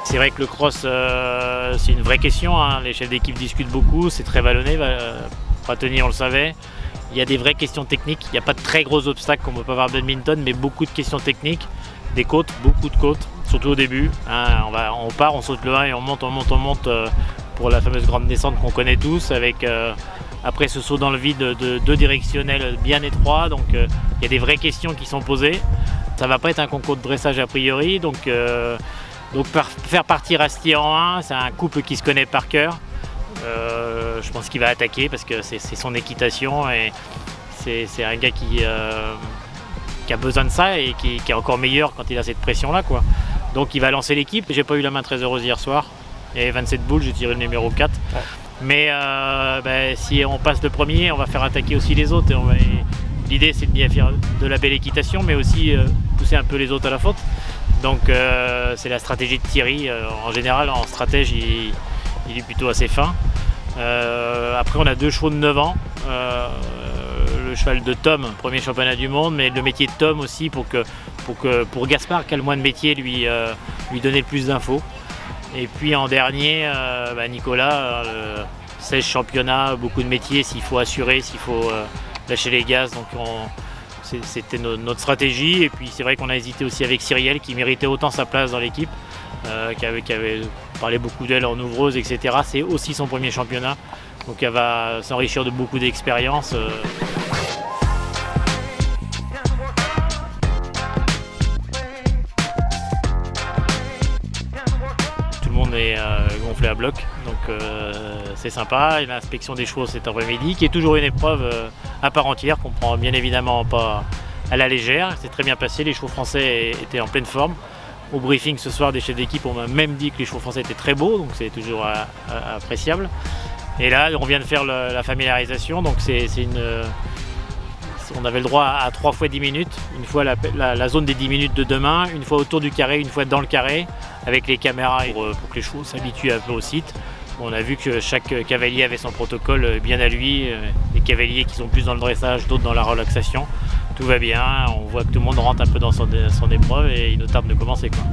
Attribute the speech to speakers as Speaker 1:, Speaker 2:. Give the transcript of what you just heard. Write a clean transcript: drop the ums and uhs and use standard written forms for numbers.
Speaker 1: C'est vrai que le cross, c'est une vraie question, hein. Les chefs d'équipe discutent beaucoup, c'est très vallonné, Pratoni on le savait. Il y a des vraies questions techniques, il n'y a pas de très gros obstacles comme on peut avoir en badminton, mais beaucoup de questions techniques, des côtes, beaucoup de côtes, surtout au début. Hein. On part, on saute le 1 et on monte pour la fameuse grande descente qu'on connaît tous, avec après ce saut dans le vide de deux directionnels bien étroits. Donc il y a des vraies questions qui sont posées. Ça ne va pas être un concours de dressage a priori, donc faire partir Astier en 1, c'est un couple qui se connaît par cœur. Je pense qu'il va attaquer parce que c'est son équitation et c'est un gars qui a besoin de ça et qui est encore meilleur quand il a cette pression-là, quoi. Donc il va lancer l'équipe. J'ai pas eu la main très heureuse hier soir. Il y avait 27 boules, j'ai tiré le numéro 4. Ouais. Mais si on passe le premier, on va faire attaquer aussi les autres. L'idée c'est de bien faire de la belle équitation, mais aussi pousser un peu les autres à la faute. Donc c'est la stratégie de Thierry. En général, en stratège, il est plutôt assez fin. Après, on a deux chevaux de 9 ans. Le cheval de Tom, premier championnat du monde, mais le métier de Tom aussi pour Gaspard, qui a le moins de métier, lui donner le plus d'infos. Et puis en dernier, Nicolas, 16 championnats, beaucoup de métiers, s'il faut assurer, s'il faut lâcher les gaz. Donc c'était notre stratégie. Et puis c'est vrai qu'on a hésité aussi avec Cyrielle, qui méritait autant sa place dans l'équipe, qui avait parlé beaucoup d'elle en ouvreuse, etc. C'est aussi son premier championnat. Donc elle va s'enrichir de beaucoup d'expérience. Tout le monde est gonflé à bloc, donc c'est sympa. Et l'inspection des chevaux cet après-midi, qui est toujours une épreuve à part entière, qu'on prend bien évidemment pas à la légère. C'est très bien passé, les chevaux français étaient en pleine forme. Au briefing ce soir des chefs d'équipe, on m'a même dit que les chevaux français étaient très beaux, donc c'est toujours appréciable. Et là, on vient de faire la familiarisation, donc on avait le droit à 3 fois 10 minutes, une fois la zone des 10 minutes de demain, une fois autour du carré, une fois dans le carré, avec les caméras pour que les chevaux s'habituent un peu au site. On a vu que chaque cavalier avait son protocole bien à lui, des cavaliers qui sont plus dans le dressage, d'autres dans la relaxation. Tout va bien, on voit que tout le monde rentre un peu dans son épreuve et il nous tarde de commencer, quoi.